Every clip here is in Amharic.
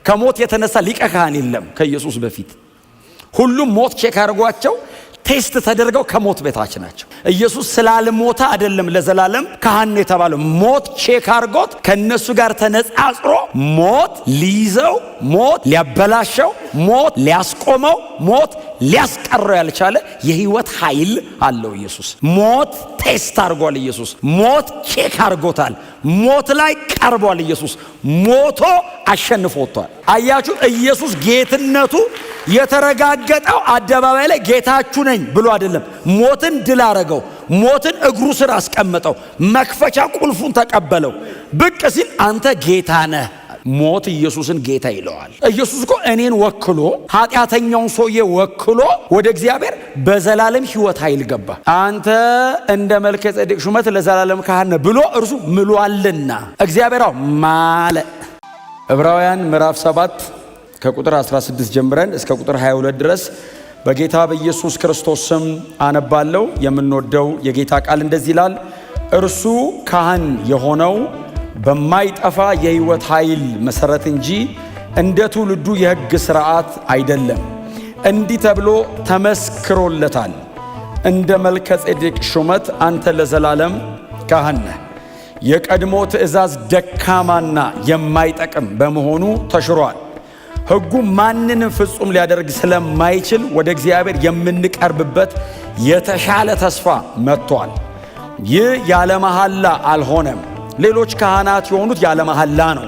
ከሞት የተነሳ ሊቀ ካህን የለም ከኢየሱስ በፊት። ሁሉም ሞት ቼክ አድርጓቸው ቴስት ተደርገው ከሞት በታች ናቸው። ኢየሱስ ስላልሞተ አይደለም ለዘላለም ካህን የተባለው። ሞት ቼክ አድርጎት ከነሱ ጋር ተነጻጽሮ ሞት ሊይዘው፣ ሞት ሊያበላሸው፣ ሞት ሊያስቆመው፣ ሞት ሊያስቀረው ያልቻለ የህይወት ኃይል አለው ኢየሱስ። ሞት ቴስት አድርጓል ኢየሱስ። ሞት ቼክ አድርጎታል። ሞት ላይ ቀርቧል ኢየሱስ። ሞቶ አሸንፎ ወጥቷል። አያችሁ፣ ኢየሱስ ጌትነቱ የተረጋገጠው አደባባይ ላይ ጌታችሁ ነኝ ብሎ አይደለም። ሞትን ድል አረገው። ሞትን እግሩ ስር አስቀመጠው። መክፈቻ ቁልፉን ተቀበለው። ብቅ ሲል አንተ ጌታ ነህ። ሞት ኢየሱስን ጌታ ይለዋል። ኢየሱስ እኮ እኔን ወክሎ ኃጢአተኛውን ሰውዬ ወክሎ ወደ እግዚአብሔር በዘላለም ህይወት ኃይል ገባ። አንተ እንደ መልከ ጼዴቅ ሹመት ለዘላለም ካህን ነህ ብሎ እርሱ ምሏልና እግዚአብሔራው ማለ። ዕብራውያን ምዕራፍ 7 ከቁጥር 16 ጀምረን እስከ ቁጥር 22 ድረስ በጌታ በኢየሱስ ክርስቶስ ስም አነባለሁ። የምንወደው የጌታ ቃል እንደዚህ ይላል። እርሱ ካህን የሆነው በማይጠፋ የህይወት ኃይል መሰረት እንጂ እንደ ትውልዱ የሕግ ሥርዓት አይደለም። እንዲህ ተብሎ ተመስክሮለታል፣ እንደ መልከ ጼዴቅ ሹመት አንተ ለዘላለም ካህን ነህ። የቀድሞ ትእዛዝ ደካማና የማይጠቅም በመሆኑ ተሽሯል። ሕጉ ማንንም ፍጹም ሊያደርግ ስለማይችል ወደ እግዚአብሔር የምንቀርብበት የተሻለ ተስፋ መጥቷል። ይህ ያለ መሐላ አልሆነም። ሌሎች ካህናት የሆኑት ያለ መሐላ ነው።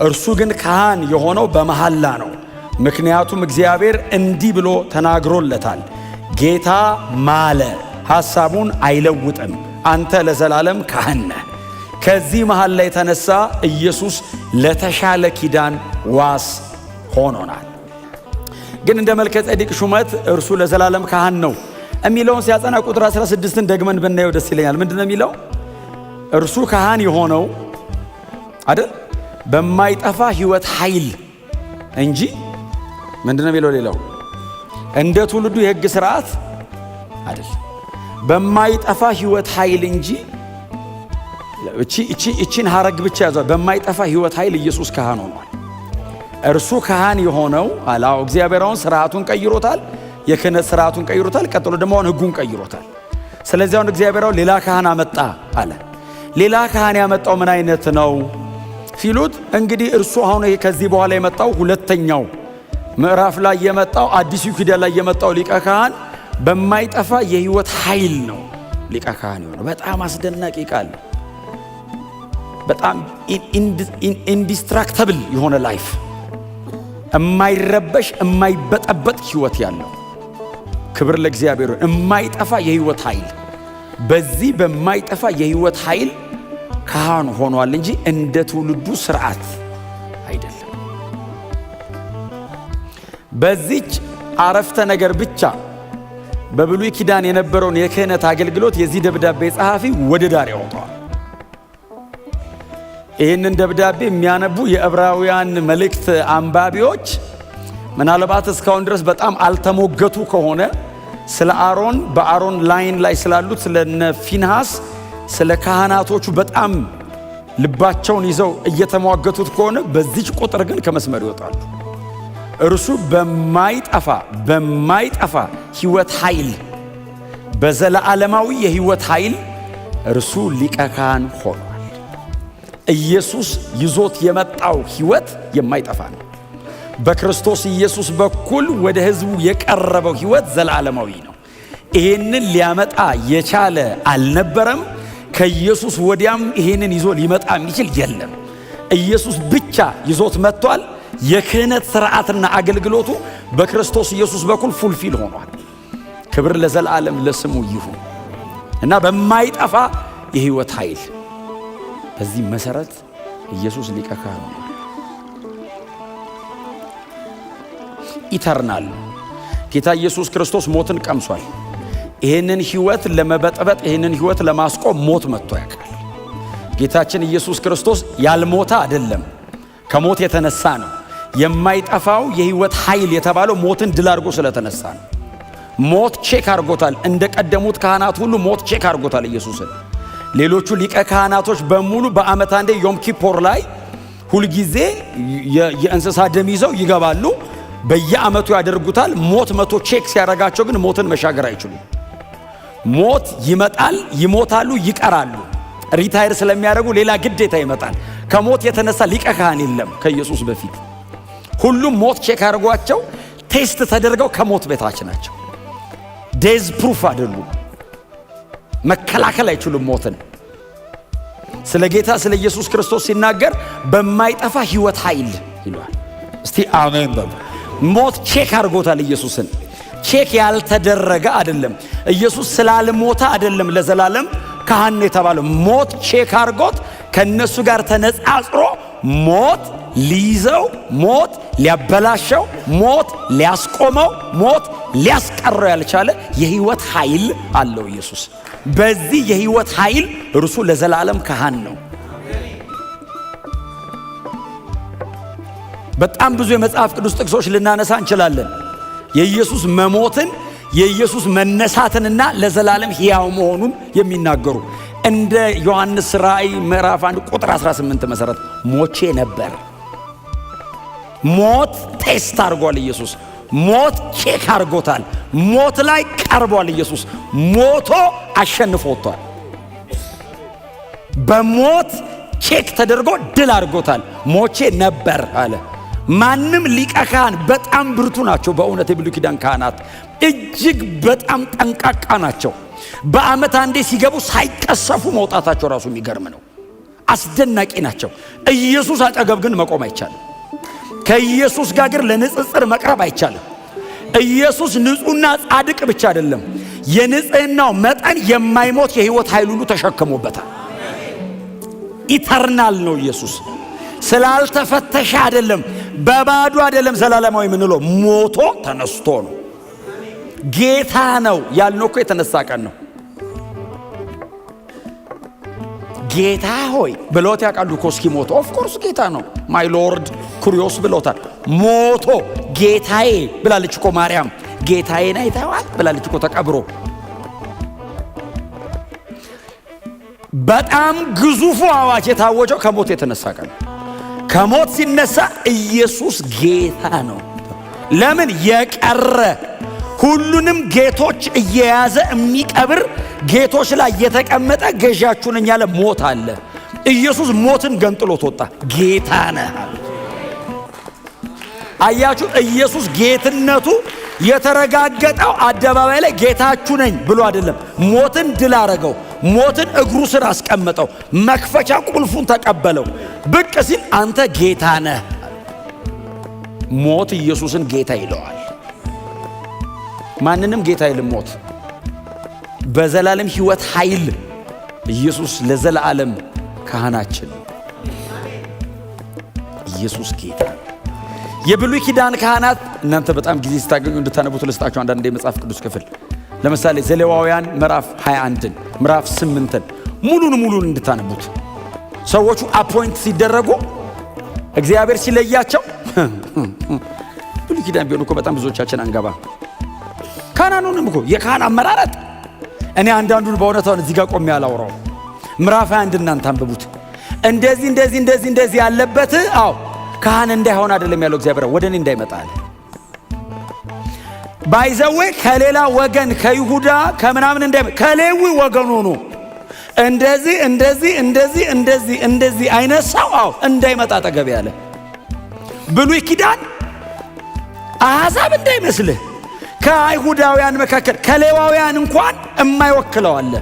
እርሱ ግን ካህን የሆነው በመሐላ ነው። ምክንያቱም እግዚአብሔር እንዲህ ብሎ ተናግሮለታል። ጌታ ማለ፣ ሐሳቡን አይለውጥም። አንተ ለዘላለም ካህን ነህ። ከዚህ መሐላ የተነሳ ኢየሱስ ለተሻለ ኪዳን ዋስ ሆኖናል። ግን እንደ መልከ ጼዴቅ ሹመት እርሱ ለዘላለም ካህን ነው የሚለውን ሲያጸና ቁጥር 16ን ደግመን ብናየው ደስ ይለኛል። ምንድነው የሚለው? እርሱ ካህን የሆነው አይደል በማይጠፋ ህይወት ኃይል እንጂ ምንድነው የሚለው? ሌላው እንደ ትውልዱ የሕግ ሥርዓት አይደል። በማይጠፋ ህይወት ኃይል እንጂ እቺን ሐረግ ብቻ ያዟል። በማይጠፋ ህይወት ኃይል ኢየሱስ ካህን ሆኗል። እርሱ ካህን የሆነው አላው እግዚአብሔርን ሥርዓቱን ቀይሮታል። የክህነት ሥርዓቱን ቀይሮታል። ቀጥሎ ደግሞ ሕጉን ቀይሮታል። ስለዚህ አሁን እግዚአብሔራው ሌላ ካህን አመጣ አለ። ሌላ ካህን ያመጣው ምን አይነት ነው ሲሉት፣ እንግዲህ እርሱ አሁን ከዚህ በኋላ የመጣው ሁለተኛው ምዕራፍ ላይ የመጣው አዲሱ ኪዳን ላይ የመጣው ሊቀ ካህን በማይጠፋ የህይወት ኃይል ነው ሊቀ ካህን የሆነው። በጣም አስደናቂ ቃል። በጣም ኢንዲስትራክተብል የሆነ ላይፍ፣ የማይረበሽ የማይበጠበጥ ህይወት ያለው። ክብር ለእግዚአብሔር። የማይጠፋ የህይወት ኃይል። በዚህ በማይጠፋ የህይወት ኃይል ካህን ሆኗል እንጂ እንደ ትውልዱ ሥርዓት አይደለም። በዚች አረፍተ ነገር ብቻ በብሉይ ኪዳን የነበረውን የክህነት አገልግሎት የዚህ ደብዳቤ ጸሐፊ ወደ ዳር ያወጣዋል። ይህንን ደብዳቤ የሚያነቡ የዕብራውያን መልእክት አንባቢዎች ምናልባት እስካሁን ድረስ በጣም አልተሞገቱ ከሆነ ስለ አሮን በአሮን ላይን ላይ ስላሉት ስለነ ፊንሃስ ስለ ካህናቶቹ በጣም ልባቸውን ይዘው እየተሟገቱት ከሆነ በዚች ቁጥር ግን ከመስመር ይወጣሉ። እርሱ በማይጠፋ ህይወት ኃይል፣ በዘላለማዊ የህይወት ኃይል እርሱ ሊቀ ካህን ሆኗል። ኢየሱስ ይዞት የመጣው ህይወት የማይጠፋ ነው። በክርስቶስ ኢየሱስ በኩል ወደ ህዝቡ የቀረበው ህይወት ዘላለማዊ ነው። ይሄንን ሊያመጣ የቻለ አልነበረም። ከኢየሱስ ወዲያም ይሄንን ይዞ ሊመጣ የሚችል የለም። ኢየሱስ ብቻ ይዞት መጥቷል። የክህነት ሥርዓትና አገልግሎቱ በክርስቶስ ኢየሱስ በኩል ፉልፊል ሆኗል። ክብር ለዘላለም ለስሙ ይሁን እና በማይጠፋ የህይወት ኃይል በዚህ መሰረት ኢየሱስ ሊቀ ካህን ነው። ኢተርናል ጌታ ኢየሱስ ክርስቶስ ሞትን ቀምሷል። ይህንን ህይወት ለመበጥበጥ፣ ይህንን ህይወት ለማስቆም ሞት መጥቶ ያውቃል። ጌታችን ኢየሱስ ክርስቶስ ያልሞተ አይደለም፣ ከሞት የተነሳ ነው። የማይጠፋው የህይወት ኃይል የተባለው ሞትን ድል አድርጎ ስለተነሳ ነው። ሞት ቼክ አድርጎታል። እንደ ቀደሙት ካህናት ሁሉ ሞት ቼክ አድርጎታል ኢየሱስን። ሌሎቹ ሊቀ ካህናቶች በሙሉ በዓመት አንዴ ዮም ኪፖር ላይ ሁልጊዜ የእንስሳ ደም ይዘው ይገባሉ። በየዓመቱ ያደርጉታል። ሞት መቶ ቼክ ሲያደርጋቸው ግን ሞትን መሻገር አይችሉም። ሞት ይመጣል፣ ይሞታሉ፣ ይቀራሉ። ሪታየር ስለሚያደርጉ ሌላ ግዴታ ይመጣል። ከሞት የተነሳ ሊቀ ካህን የለም ከኢየሱስ በፊት። ሁሉም ሞት ቼክ አድርጓቸው ቴስት ተደርገው ከሞት በታች ናቸው። ዴዝ ፕሩፍ አይደሉም። መከላከል አይችሉም ሞትን። ስለ ጌታ ስለ ኢየሱስ ክርስቶስ ሲናገር በማይጠፋ ሕይወት ኃይል ይሏል። እስቲ አሜን በሉ። ሞት ቼክ አድርጎታል ኢየሱስን። ቼክ ያልተደረገ አይደለም። ኢየሱስ ስላልሞተ አይደለም ለዘላለም ካህን የተባለው። ሞት ቼክ አድርጎት ከነሱ ጋር ተነጻጽሮ ሞት ሊይዘው፣ ሞት ሊያበላሸው፣ ሞት ሊያስቆመው፣ ሞት ሊያስቀረው ያልቻለ የሕይወት ኃይል አለው ኢየሱስ። በዚህ የሕይወት ኃይል እርሱ ለዘላለም ካህን ነው። በጣም ብዙ የመጽሐፍ ቅዱስ ጥቅሶች ልናነሳ እንችላለን። የኢየሱስ መሞትን፣ የኢየሱስ መነሳትንና ለዘላለም ሕያው መሆኑን የሚናገሩ እንደ ዮሐንስ ራእይ ምዕራፍ 1 ቁጥር 18 መሰረት ሞቼ ነበር። ሞት ቴስት አድርጓል ኢየሱስ። ሞት ቼክ አድርጎታል። ሞት ላይ ቀርቧል ኢየሱስ። ሞቶ አሸንፎ ወጥቷል። በሞት ቼክ ተደርጎ ድል አድርጎታል። ሞቼ ነበር አለ። ማንም ሊቀ ካህን በጣም ብርቱ ናቸው። በእውነት የብሉይ ኪዳን ካህናት እጅግ በጣም ጠንቃቃ ናቸው። በዓመት አንዴ ሲገቡ ሳይቀሰፉ መውጣታቸው ራሱ የሚገርም ነው። አስደናቂ ናቸው። ኢየሱስ አጠገብ ግን መቆም አይቻልም። ከኢየሱስ ጋር ግን ለንጽጽር መቅረብ አይቻልም። ኢየሱስ ንጹሕና ጻድቅ ብቻ አይደለም፣ የንጽሕናው መጠን የማይሞት የሕይወት ኃይል ሁሉ ተሸክሞበታል። ኢተርናል ነው ኢየሱስ። ስላልተፈተሸ አይደለም፣ በባዶ አይደለም። ዘላለማዊ የምንለው ሞቶ ተነስቶ ነው። ጌታ ነው ያልነው እኮ የተነሳ ቀን ነው። ጌታ ሆይ ብሎት ያውቃሉ እኮ እስኪሞት። ኦፍኮርስ ጌታ ነው። ማይ ሎርድ ኩሪዮስ ብሎታል። ሞቶ ጌታዬ ብላለች እኮ ማርያም። ጌታዬን አይተዋል ብላለች እኮ ተቀብሮ። በጣም ግዙፉ አዋጅ የታወጀው ከሞት የተነሳ ቀን። ከሞት ሲነሳ ኢየሱስ ጌታ ነው። ለምን? የቀረ ሁሉንም ጌቶች እየያዘ የሚቀብር ጌቶች ላይ የተቀመጠ ገዣችሁ ነኝ ያለ ሞት አለ። ኢየሱስ ሞትን ገንጥሎት ወጣ። ጌታ ነህ። አያችሁ፣ ኢየሱስ ጌትነቱ የተረጋገጠው አደባባይ ላይ ጌታችሁ ነኝ ብሎ አይደለም። ሞትን ድል አረገው። ሞትን እግሩ ስር አስቀመጠው። መክፈቻ ቁልፉን ተቀበለው። ብቅ ሲል አንተ ጌታ ነህ። ሞት ኢየሱስን ጌታ ይለዋል። ማንንም ጌታ አይልም ሞት። በዘላለም ሕይወት ኃይል ኢየሱስ ለዘላለም ካህናችን። ኢየሱስ ጌታ። የብሉይ ኪዳን ካህናት እናንተ በጣም ጊዜ ስታገኙ እንድታነቡት ልስጣችሁ አንዳንድ የመጽሐፍ ቅዱስ ክፍል። ለምሳሌ ዘሌዋውያን ምዕራፍ 21ን ምዕራፍ 8ን ሙሉን እንድታነቡት። ሰዎቹ አፖይንት ሲደረጉ እግዚአብሔር ሲለያቸው ብሉይ ኪዳን ቢሆን እኮ በጣም ብዙዎቻችን አንገባ። ካህናኑንም እኮ የካህን አመራረጥ እኔ አንዳንዱን በእውነታውን እዚህ ጋር ቆሜ አላወራው። ምዕራፍ 21 እናንተ አንብቡት። እንደዚህ ያለበት ካህን እንዳይሆን አይደለም ያለው እግዚአብሔር፣ ወደ እኔ እንዳይመጣ አለ። ባይዘዌ ከሌላ ወገን ከይሁዳ ከምናምን እንዳይመጣ ከሌዊ ወገን ሆኖ እንደዚህ አይነት ሰው እንዳይመጣ አጠገብ ያለ ብሉይ ኪዳን አሕዛብ እንዳይመስልህ ከአይሁዳውያን መካከል ከሌዋውያን እንኳን የማይወክለው አለ፣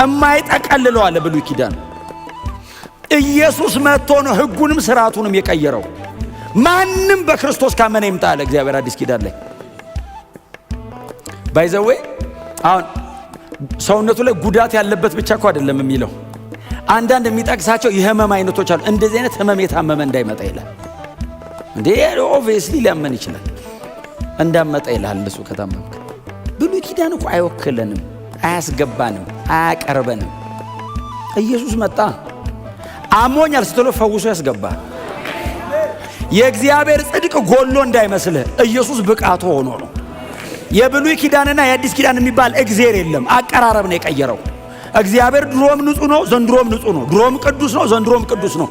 የማይጠቀልለው አለ። ብሉይ ኪዳን ኢየሱስ መጥቶ ነው ሕጉንም ስርዓቱንም የቀየረው። ማንም በክርስቶስ ካመነ ይምጣ አለ እግዚአብሔር አዲስ ኪዳን ላይ። ባይዘዌ አሁን ሰውነቱ ላይ ጉዳት ያለበት ብቻ እኮ አይደለም የሚለው። አንዳንድ የሚጠቅሳቸው የህመም አይነቶች አሉ። እንደዚህ አይነት ህመም የታመመ እንዳይመጣ ይላል። እንዴ ኦብቪየስሊ ሊያመን ይችላል። እንዳመጣ ይላል እሱ ከታመምክ። ብሉይ ኪዳን እኮ አይወክለንም፣ አያስገባንም፣ አያቀርበንም። ኢየሱስ መጣ። አሞኛል ስትሎ ፈውሶ ያስገባ። የእግዚአብሔር ጽድቅ ጎሎ እንዳይመስልህ ኢየሱስ ብቃቱ ሆኖ ነው። የብሉይ ኪዳንና የአዲስ ኪዳን የሚባል እግዚአብሔር የለም። አቀራረብ ነው የቀየረው። እግዚአብሔር ድሮም ንጹህ ነው፣ ዘንድሮም ንጹህ ነው። ድሮም ቅዱስ ነው፣ ዘንድሮም ቅዱስ ነው።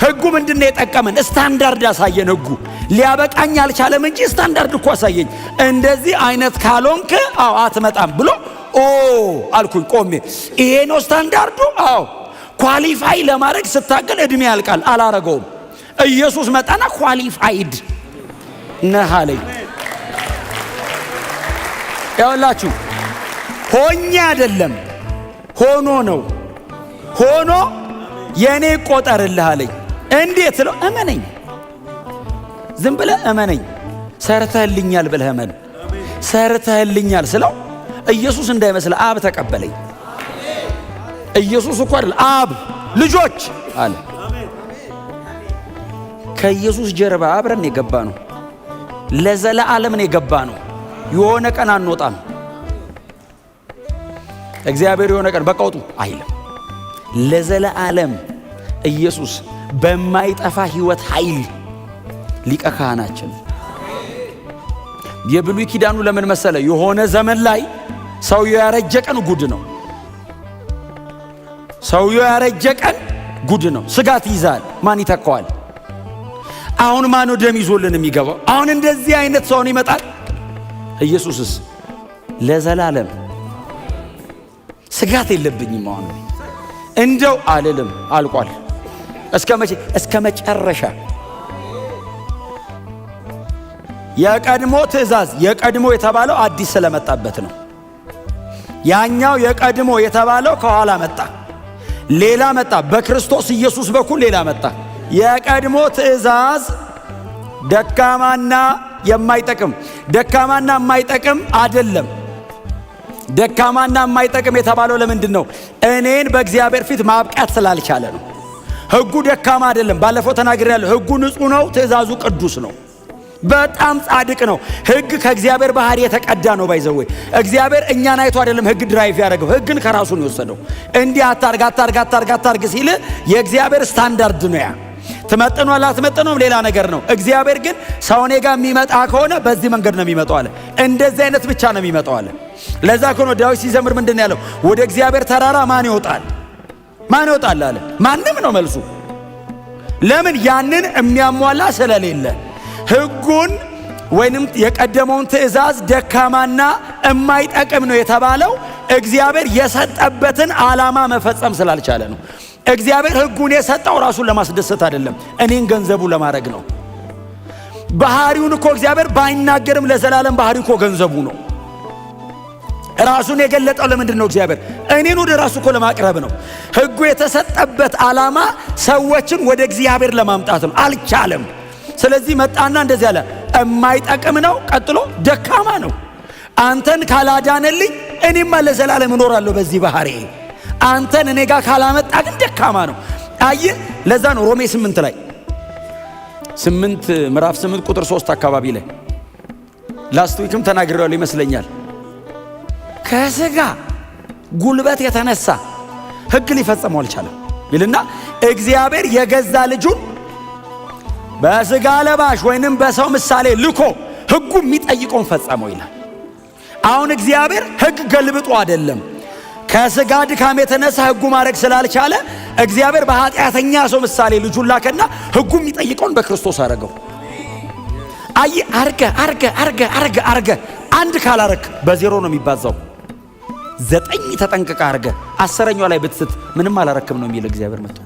ሕጉ ምንድነው የጠቀመን? ስታንዳርድ አሳየን። ሕጉ ሊያበቃኝ አልቻለም እንጂ ስታንዳርድ እኮ አሳየኝ። እንደዚህ አይነት ካልሆንክ አትመጣም ብሎ አልኩኝ ቆሜ። ይሄ ነው ስታንዳርዱ። ኳሊፋይ ለማድረግ ስታገል እድሜ ያልቃል። አላረገውም። ኢየሱስ መጣና ኳሊፋይድ ነህ አለኝ። ያውላችሁ ሆኜ አይደለም ሆኖ ነው። ሆኖ የኔ ቆጠርልህ አለኝ። እንዴት ነው? እመነኝ፣ ዝም ብለህ እመነኝ። ሰርተህልኛል ብለህ እመን። ሰርተህልኛል ስለው ኢየሱስ እንዳይመስል አብ ተቀበለኝ። ኢየሱስ እኮ አይደል አብ ልጆች አለ። ከኢየሱስ ጀርባ አብረን የገባ ነው። ለዘላለም ነው የገባ ነው። የሆነ ቀን አንወጣም። እግዚአብሔር የሆነ ቀን በቀውጡ አይልም። ለዘላለም ኢየሱስ በማይጠፋ ሕይወት ኃይል ሊቀ ካህናችን። የብሉይ ኪዳኑ ለምን መሰለ? የሆነ ዘመን ላይ ሰውየው ያረጀ ቀን ጉድ ነው። ሰውየው ያረጀ ቀን ጉድ ነው። ስጋት ይዛል። ማን ይተካዋል? አሁን ማን ደም ይዞልን የሚገባው? አሁን እንደዚህ አይነት ሰው ይመጣል። ኢየሱስስ ለዘላለም ስጋት የለብኝም። አሁን እንደው አልልም፣ አልቋል። እስከ መቼ? እስከ መጨረሻ። የቀድሞ ትእዛዝ የቀድሞ የተባለው አዲስ ስለመጣበት ነው። ያኛው የቀድሞ የተባለው ከኋላ መጣ፣ ሌላ መጣ። በክርስቶስ ኢየሱስ በኩል ሌላ መጣ። የቀድሞ ትእዛዝ ደካማና የማይጠቅም አይደለም። ደካማና የማይጠቅም የተባለው ለምንድን ነው? እኔን በእግዚአብሔር ፊት ማብቃት ስላልቻለ ነው። ሕጉ ደካማ አይደለም። ባለፈው ተናግሬያለሁ። ሕጉ ንጹህ ነው፣ ትእዛዙ ቅዱስ ነው፣ በጣም ጻድቅ ነው። ሕግ ከእግዚአብሔር ባህሪ የተቀዳ ነው። ባይዘወይ እግዚአብሔር እኛን አይቶ አይደለም ሕግ ድራይቭ ያደረገው። ሕግን ከራሱ ነው የወሰደው። እንዲህ አታርግ ሲል የእግዚአብሔር ስታንዳርድ ነው። ያ ትመጥኗል አትመጥኑም ሌላ ነገር ነው። እግዚአብሔር ግን ሰው እኔ ጋር የሚመጣ ከሆነ በዚህ መንገድ ነው የሚመጣው አለ። እንደዚህ አይነት ብቻ ነው የሚመጣው አለ። ለዛ ከሆነ ዳዊት ሲዘምር ምንድነው ያለው? ወደ እግዚአብሔር ተራራ ማን ይወጣል አለ። ማንም ነው መልሱ። ለምን? ያንን የሚያሟላ ስለሌለ። ሕጉን ወይንም የቀደመውን ትእዛዝ ደካማና የማይጠቅም ነው የተባለው እግዚአብሔር የሰጠበትን ዓላማ መፈጸም ስላልቻለ ነው። እግዚአብሔር ሕጉን የሰጠው ራሱን ለማስደሰት አይደለም፣ እኔን ገንዘቡ ለማድረግ ነው። ባህሪውን እኮ እግዚአብሔር ባይናገርም ለዘላለም ባህሪው እኮ ገንዘቡ ነው። ራሱን የገለጠው ለምንድን ነው? እግዚአብሔር እኔን ወደ ራሱ እኮ ለማቅረብ ነው። ሕጉ የተሰጠበት ዓላማ ሰዎችን ወደ እግዚአብሔር ለማምጣት ነው። አልቻለም። ስለዚህ መጣና እንደዚህ አለ፣ የማይጠቅም ነው፣ ቀጥሎ ደካማ ነው። አንተን ካላዳነልኝ እኔማ ለዘላለም እኖራለሁ በዚህ ባህሪ። አንተን እኔ ጋር ካላመጣ ግን ደካማ ነው። አየህ፣ ለዛ ነው ሮሜ 8 ላይ ምዕራፍ 8 ቁጥር 3 አካባቢ ላይ ላስት ዊክም ተናግሬዋለሁ ይመስለኛል። ከሥጋ ጉልበት የተነሳ ሕግ ሊፈጸመው አልቻለም ይልና እግዚአብሔር የገዛ ልጁን በሥጋ ለባሽ ወይንም በሰው ምሳሌ ልኮ ሕጉ የሚጠይቀውን ፈጸመው ይላል። አሁን እግዚአብሔር ሕግ ገልብጦ አይደለም። ከሥጋ ድካም የተነሳ ሕጉ ማድረግ ስላልቻለ እግዚአብሔር በኃጢአተኛ ሰው ምሳሌ ልጁን ላከና ሕጉ የሚጠይቀውን በክርስቶስ አረገው። አይ አርገ አንድ ካላረክ በዜሮ ነው የሚባዛው። 9 ተጠንቅቀህ አርገ 10ኛው ላይ ብትስት ምንም አላረክም ነው የሚል እግዚአብሔር መጥቶ።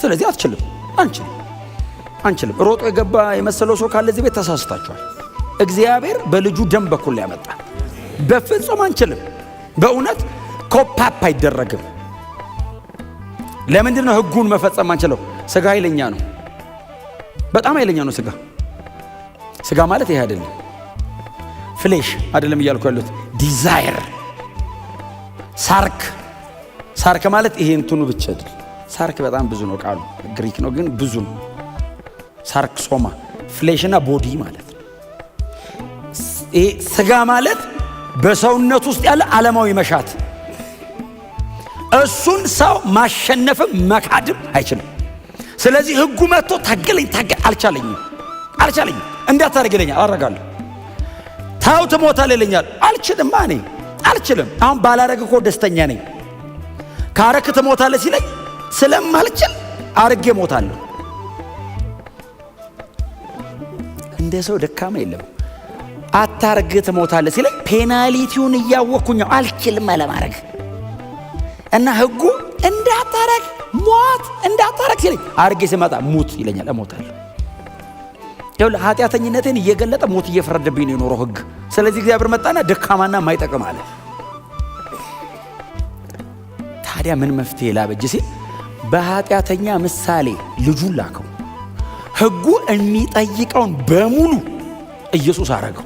ስለዚህ አንችልም። ሮጦ የገባ የመሰለው ሰው ካለ እዚህ ቤት ተሳስታችኋል። እግዚአብሔር በልጁ ደም በኩል ያመጣ። በፍጹም አንችልም። በእውነት ኮፓፕ አይደረግም። ለምንድን ነው ሕጉን መፈጸም አንችለው? ሥጋ ኃይለኛ ነው፣ በጣም ኃይለኛ ነው። ሥጋ ማለት ይሄ አይደለም። ፍሌሽ አይደለም እያልኩ ያሉት ዲዛይር ሳርክ ማለት ይሄ እንትኑ ብቻ አይደል። ሳርክ በጣም ብዙ ነው፣ ቃሉ ግሪክ ነው ግን ብዙ ነው። ሳርክ ሶማ ፍሌሽና ቦዲ ማለት ነው። ይሄ ሥጋ ማለት በሰውነት ውስጥ ያለ ዓለማዊ መሻት፣ እሱን ሰው ማሸነፍም መካድም አይችልም። ስለዚህ ሕጉ መጥቶ ታገለኝ አልቻለኝም። እንዳታረግ ይለኛል፣ አረጋለሁ። ታው ትሞታለህ ይለኛል፣ አልችልም። አሁን ባላረግ እኮ ደስተኛ ነኝ። ካረክ ትሞታለህ ሲለኝ ስለማልችል አርጌ ሞታለሁ። እንደ ሰው ደካማ የለም። አታርግ ትሞታለህ ሲለኝ ፔናሊቲውን እያወቅኩኝ አልችልም አለማረግ እና ህጉ እንዳታረግ ሞት እንዳታረግ ሲለኝ አርጌ ሲመጣ ሙት ይለኛል፣ እሞታለሁ። ይኸውልህ ኃጢአተኝነቴን እየገለጠ ሞት እየፈረደብኝ ነው የኖረው ህግ። ስለዚህ እግዚአብሔር መጣና ደካማና ማይጠቅም አለ። ታዲያ ምን መፍትሄ ላበጅ ሲል በኃጢአተኛ ምሳሌ ልጁን ላከው። ህጉ የሚጠይቀውን በሙሉ ኢየሱስ አረገው።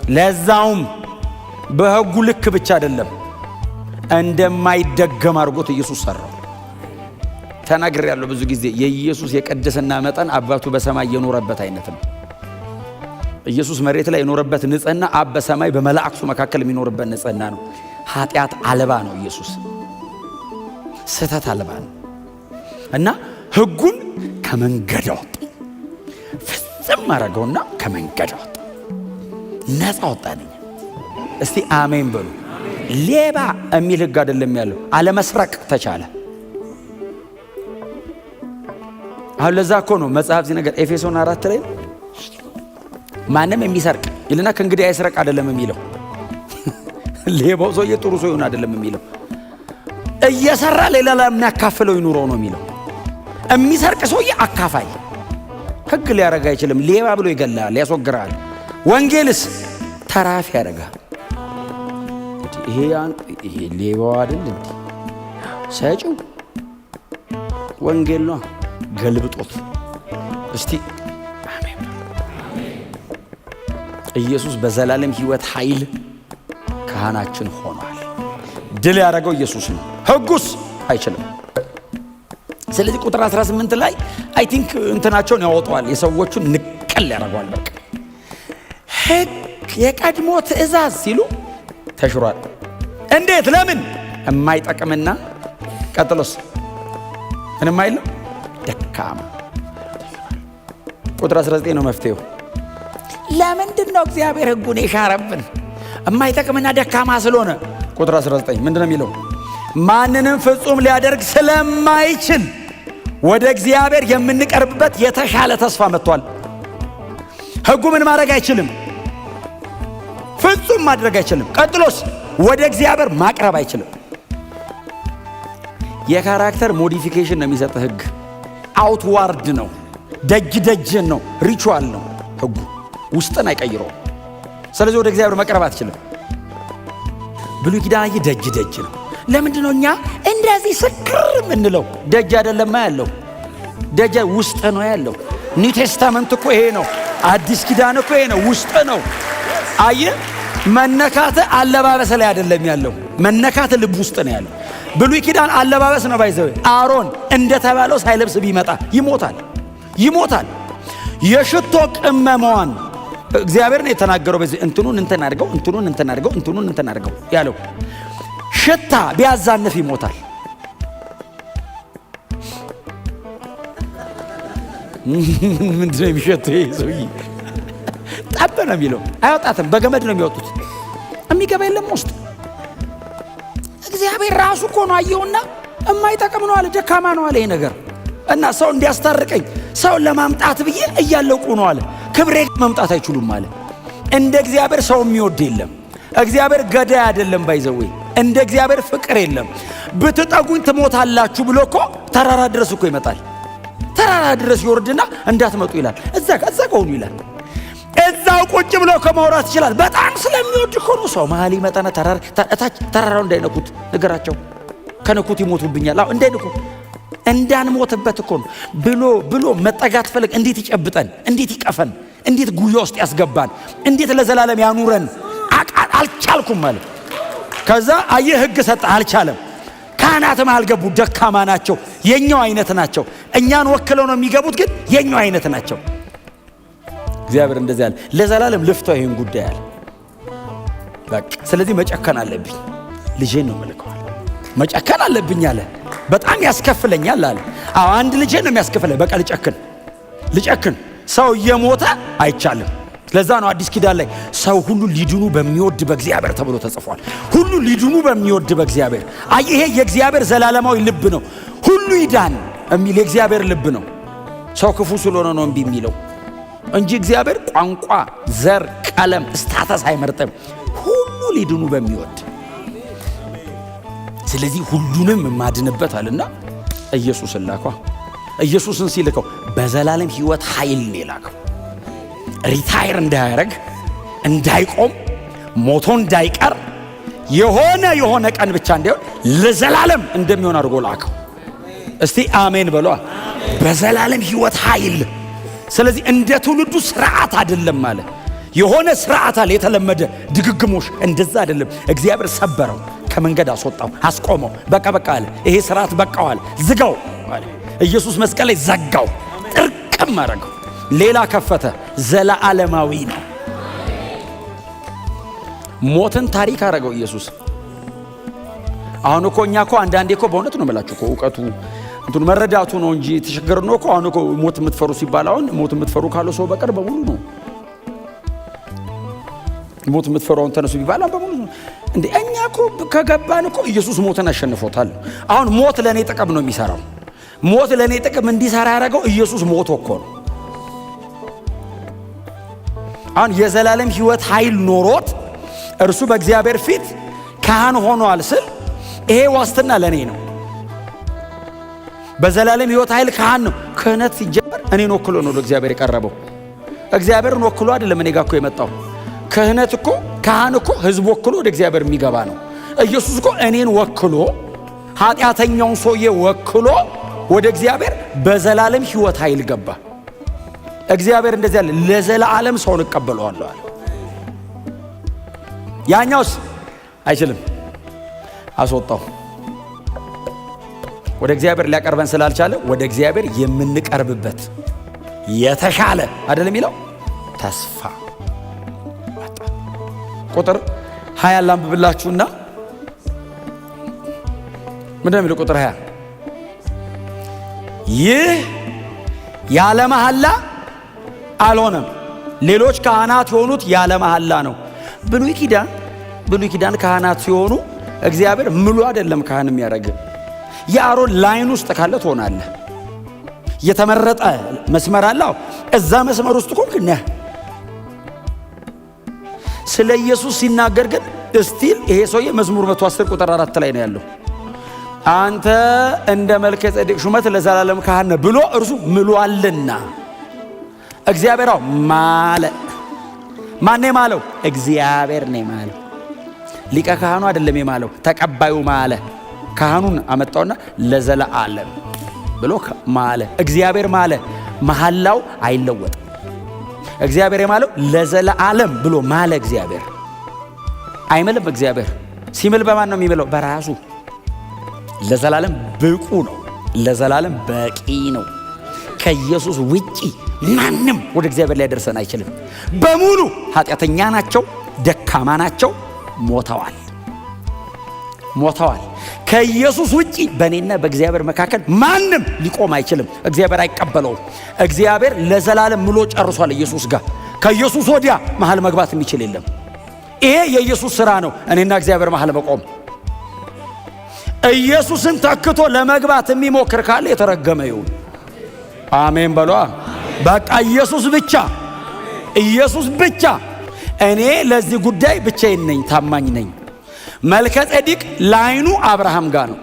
ለዛውም በህጉ ልክ ብቻ አይደለም፣ እንደማይደገም አድርጎት ኢየሱስ ሰራው። ተናግሬያለሁ ብዙ ጊዜ የኢየሱስ የቅድስና መጠን አባቱ በሰማይ የኖረበት አይነት ነው። ኢየሱስ መሬት ላይ የኖረበት ንጽህና አብ በሰማይ በመላእክቱ መካከል የሚኖርበት ንጽህና ነው። ኃጢአት አልባ ነው ኢየሱስ፣ ስህተት አልባ ነው እና ህጉን ከመንገድ አወጣ፣ ፍጽም አረገውና ከመንገድ አወጣ፣ ነፃ ወጣኝ። እስቲ አሜን በሉ። ሌባ የሚል ህግ አይደለም ያለው፣ አለመስረቅ ተቻለ። አሁን ለዛ እኮ ነው መጽሐፍ ሲነገር ኤፌሶን 4 ላይ ማንም የሚሰርቅ ይልና ከእንግዲህ አይስረቅ አይደለም የሚለው። ሌባው ሰውዬ ጥሩ ሰው ይሁን አይደለም የሚለው። እየሰራ ሌላ ለሚያካፍለው ይኑረው ነው የሚለው። የሚሰርቅ ሰውዬ አካፋይ ህግ ሊያረጋ አይችልም። ሌባ ብሎ ይገላል፣ ያስወግራል። ወንጌልስ ተራፊ ያደርጋል። ይሄ ሌባው አይደል እንዴ ሰጪው ወንጌል ነው ገልብጦት። እስቲ አሜን። ኢየሱስ በዘላለም ህይወት ኃይል ካህናችን ሆኗል። ድል ያደረገው ኢየሱስ ነው፣ ህጉስ አይችልም። ስለዚህ ቁጥር 18 ላይ አይ ቲንክ እንትናቸውን ያወጣዋል፣ የሰዎቹን ንቀል ያደርገዋል። በቃ ህግ የቀድሞ ትእዛዝ ሲሉ ተሽሯል። እንዴት? ለምን? የማይጠቅምና ቀጥሎስ ምንም አይልም፣ ደካማ። ቁጥር 19 ነው መፍትሄው። ለምንድን ነው እግዚአብሔር ህጉን የሻረብን? የማይጠቅምና ደካማ ስለሆነ። ቁጥር 19 ምንድነው የሚለው? ማንንም ፍጹም ሊያደርግ ስለማይችል ወደ እግዚአብሔር የምንቀርብበት የተሻለ ተስፋ መጥቷል። ህጉ ምን ማድረግ አይችልም? ፍጹም ማድረግ አይችልም። ቀጥሎስ ወደ እግዚአብሔር ማቅረብ አይችልም። የካራክተር ሞዲፊኬሽን ነው የሚሰጥ ህግ። አውትዋርድ ነው፣ ደጅን ነው፣ ሪቹዋል ነው ህጉ፣ ውስጥን አይቀይረውም። ስለዚህ ወደ እግዚአብሔር መቅረብ አትችልም። ብሉይ ኪዳን ደጅ ነው። ለምንድነው እኛ እንደዚህ ስክር ምንለው? ደጅ አይደለም ያለው፣ ደጅ ውስጥ ነው ያለው። ኒው ቴስታመንት እኮ ይሄ ነው። አዲስ ኪዳን እኮ ይሄ ነው፣ ውስጥ ነው። አየ መነካተ አለባበስ ላይ አይደለም ያለው፣ መነካተ ልብ ውስጥ ነው ያለው። ብሉይ ኪዳን አለባበስ ነው ባይዘው። አሮን እንደተባለው ሳይለብስ ቢመጣ ይሞታል። የሽቶ ቅመማዋን እግዚአብሔር ነው የተናገረው። በዚህ እንትኑን እንትን አድርገው ያለው ሽታ ቢያዛንፍ ይሞታል። ምንድነው የሚሸተው? ይሄ ሰውዬ ጠብ ነው የሚለው፣ አይወጣትም። በገመድ ነው የሚወጡት፣ የሚገባ የለም ውስጥ። እግዚአብሔር ራሱ እኮ ነው አየውና የማይጠቅም ነው አለ፣ ደካማ ነው አለ ይሄ ነገር። እና ሰው እንዲያስታርቀኝ ሰው ለማምጣት ብዬ እያለቁ ነው አለ። ክብሬ መምጣት አይችሉም አለ። እንደ እግዚአብሔር ሰው የሚወድ የለም። እግዚአብሔር ገዳይ አይደለም ባይዘው። እንደ እግዚአብሔር ፍቅር የለም። ብትጠጉኝ ትሞታላችሁ ብሎ እኮ ተራራ ድረስ እኮ ይመጣል። ተራራ ድረስ ይወርድና እንዳትመጡ ይላል። እዛ ቆዩ ይላል። እዛው ቁጭ ብሎ ከመውራት ይችላል። በጣም ስለሚወድ እኮ ነው። ሰው መሀል ይመጣና ተራራው እንዳይነኩት ነገራቸው። ከነኩት ይሞቱብኛል። አዎ እንዳይነኩ እንዳንሞትበት እኮ ነው ብሎ መጠጋት ፈለግ። እንዴት ይጨብጠን፣ እንዴት ይቀፈን፣ እንዴት ጉያ ውስጥ ያስገባን፣ እንዴት ለዘላለም ያኑረን። አልቻልኩም ማለት ከዛ አየህ ህግ ሰጠ፣ አልቻለም። ካህናት መሃል ገቡ፣ ደካማ ናቸው፣ የኛው አይነት ናቸው። እኛን ወክለው ነው የሚገቡት፣ ግን የኛው አይነት ናቸው። እግዚአብሔር እንደዚህ ያለ ለዘላለም ልፍታው ይሄን ጉዳይ አለ። በቃ ስለዚህ መጨከን አለብኝ፣ ልጄን ነው መልከዋል፣ መጨከን አለብኝ አለ። በጣም ያስከፍለኛል አለ። አዎ አንድ ልጄን ነው የሚያስከፍለኝ። በቃ ልጨክን። ሰው እየሞተ አይቻልም። ለዛ ነው አዲስ ኪዳን ላይ ሰው ሁሉ ሊድኑ በሚወድ በእግዚአብሔር ተብሎ ተጽፏል። ሁሉ ሊድኑ በሚወድ በእግዚአብሔር። አይ ይሄ የእግዚአብሔር ዘላለማዊ ልብ ነው። ሁሉ ይዳን የሚል የእግዚአብሔር ልብ ነው። ሰው ክፉ ስለሆነ ነው እምቢ የሚለው እንጂ እግዚአብሔር ቋንቋ፣ ዘር፣ ቀለም፣ ስታተስ አይመርጥም። ሁሉ ሊድኑ በሚወድ ስለዚህ ሁሉንም ማድንበት አለና ኢየሱስን ላከ። ኢየሱስን ሲልከው በዘላለም ሕይወት ኃይል ነው የላከው። ሪታየር እንዳያረግ እንዳይቆም ሞቶ እንዳይቀር የሆነ ቀን ብቻ እንዲሆን ለዘላለም እንደሚሆን አድርጎ ላከው። እስቲ አሜን በሏ። በዘላለም ሕይወት ኃይል። ስለዚህ እንደ ትውልዱ ስርዓት አይደለም ማለት የሆነ ስርዓት አለ የተለመደ ድግግሞሽ፣ እንደዛ አይደለም። እግዚአብሔር ሰበረው፣ ከመንገድ አስወጣው፣ አስቆመው። በቃ አለ። ይሄ ስርዓት በቃዋል፣ ዝጋው አለ። ኢየሱስ መስቀል ላይ ዘጋው፣ ጥርቅም አረገው፣ ሌላ ከፈተ። ዘላለማዊ ነው። ሞትን ታሪክ አረገው ኢየሱስ። አሁን እኮ እኛ እኮ አንዳንዴ እኮ በእውነት ነው የምላችሁ እኮ እውቀቱ እንትን መረዳቱ ነው እንጂ ተሸገር ነው እኮ። አሁን እኮ ሞት የምትፈሩ ሲባል አሁን ሞት የምትፈሩ ካለው ሰው በቀር በሙሉ ነው። ሞት የምትፈሩ አሁን ተነሱ ቢባል በሙሉ ነው እንዴ። እኛ እኮ ከገባን እኮ ኢየሱስ ሞትን አሸንፎታል። አሁን ሞት ለኔ ጥቅም ነው የሚሰራው። ሞት ለኔ ጥቅም እንዲሰራ ያደረገው ኢየሱስ ሞቶ እኮ ነው። አሁን የዘላለም ሕይወት ኃይል ኖሮት እርሱ በእግዚአብሔር ፊት ካህን ሆኗል ስል ይሄ ዋስትና ለኔ ነው። በዘላለም ሕይወት ኃይል ካህን ነው። ክህነት ሲጀመር እኔን ወክሎ ነው ለእግዚአብሔር የቀረበው። እግዚአብሔርን ወክሎ አይደለም እኔ ጋር እኮ የመጣው። ክህነት እኮ ካህን እኮ ሕዝብ ወክሎ ወደ እግዚአብሔር የሚገባ ነው። ኢየሱስ እኮ እኔን ወክሎ ኃጢአተኛውን ሰውዬ ወክሎ ወደ እግዚአብሔር በዘላለም ሕይወት ኃይል ገባ። እግዚአብሔር እንደዚህ ያለ ለዘላለም ሰውን እቀበለዋለሁ አለ። ያኛውስ አይችልም፣ አስወጣው። ወደ እግዚአብሔር ሊያቀርበን ስላልቻለ ወደ እግዚአብሔር የምንቀርብበት የተሻለ አይደለም የሚለው ተስፋ መጣ። ቁጥር 20 ላንብብላችሁና ምንድነው የሚለው? ቁጥር 20 ይህ ያለ መሐላ አልሆነም። ሌሎች ካህናት የሆኑት ያለ መሐላ ነው። ብሉይ ኪዳን ካህናት ሲሆኑ እግዚአብሔር ምሉ አይደለም ካህን የሚያደርግ። የአሮን ላይን ውስጥ ካለ ትሆናለህ። የተመረጠ መስመር አለ። እዛ መስመር ውስጥ ቆንክ ነህ። ስለ ኢየሱስ ሲናገር ግን እስቲል ይሄ ሰውዬ መዝሙር 110 ቁጥር 4 ላይ ነው ያለው። አንተ እንደ መልከ ጼዴቅ ሹመት ለዘላለም ካህን ነህ ብሎ እርሱ ምሏልና። እግዚአብሔር ማለ። ማን ማለው? እግዚአብሔር ነው ማለው። ሊቀ ካህኑ አይደለም የማለው፣ ተቀባዩ ማለ። ካህኑን አመጣውና ለዘላለም ብሎ ማለ። እግዚአብሔር ማለ። መሐላው አይለወጥም። እግዚአብሔር የማለው ለዘላለም ብሎ ማለ። እግዚአብሔር አይምልም። እግዚአብሔር ሲምል በማን ነው የሚምለው? በራሱ። ለዘላለም ብቁ ነው። ለዘላለም በቂ ነው። ከኢየሱስ ውጪ ማንም ወደ እግዚአብሔር ላይ ደርሰን አይችልም። በሙሉ ኃጢአተኛ ናቸው፣ ደካማ ናቸው፣ ሞተዋል። ከኢየሱስ ውጪ በእኔና በእግዚአብሔር መካከል ማንም ሊቆም አይችልም። እግዚአብሔር አይቀበለውም። እግዚአብሔር ለዘላለም ምሎ ጨርሷል ኢየሱስ ጋር። ከኢየሱስ ወዲያ መሃል መግባት የሚችል የለም። ይሄ የኢየሱስ ሥራ ነው፣ እኔና እግዚአብሔር መሃል መቆም። ኢየሱስን ተክቶ ለመግባት የሚሞክር ካለ የተረገመ ይሁን። አሜን በሏ። በቃ ኢየሱስ ብቻ። እኔ ለዚህ ጉዳይ ብቻዬን ነኝ፣ ታማኝ ነኝ። መልከ ጼዴቅ ላይኑ አብርሃም ጋር ነው።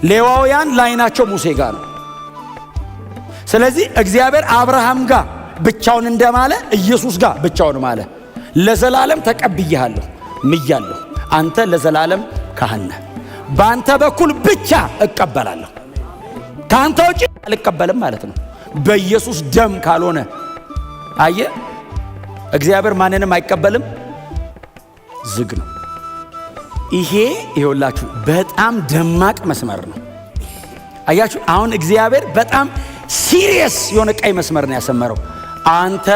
ሌዋውያን ላይናቸው ሙሴ ጋር ነው። ስለዚህ እግዚአብሔር አብርሃም ጋር ብቻውን እንደማለ ኢየሱስ ጋር ብቻውን ማለ። ለዘላለም ተቀብያለሁ፣ ምያለሁ። አንተ ለዘላለም ካህን ነህ። በአንተ በኩል ብቻ እቀበላለሁ፣ ከአንተ ውጪ አልቀበልም ማለት ነው። በኢየሱስ ደም ካልሆነ አየ እግዚአብሔር ማንንም አይቀበልም። ዝግ ነው። ይሄውላችሁ በጣም ደማቅ መስመር ነው። አያችሁ አሁን እግዚአብሔር በጣም ሲሪየስ የሆነ ቀይ መስመር ነው ያሰመረው። አንተ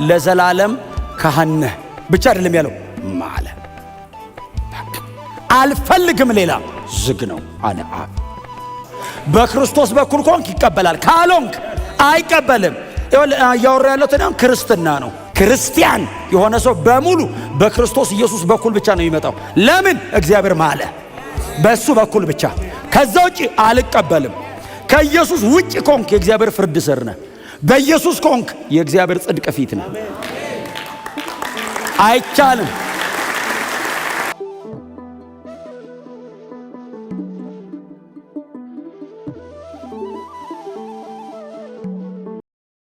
ለዘላለም ካህን ነህ ብቻ አይደለም ያለው ማለ። አልፈልግም ሌላ። ዝግ ነው አለ አብ። በክርስቶስ በኩል ኮንክ ይቀበላል፣ ካልሆንክ አይቀበልም። እያወራ ያለው ክርስትና ነው። ክርስቲያን የሆነ ሰው በሙሉ በክርስቶስ ኢየሱስ በኩል ብቻ ነው የሚመጣው። ለምን? እግዚአብሔር ማለ በሱ በኩል ብቻ። ከዛ ውጪ አልቀበልም። ከኢየሱስ ውጪ ኮንክ የእግዚአብሔር ፍርድ ስር ነህ። በኢየሱስ ኮንክ የእግዚአብሔር ጽድቅ ፊት ነህ። አይቻልም።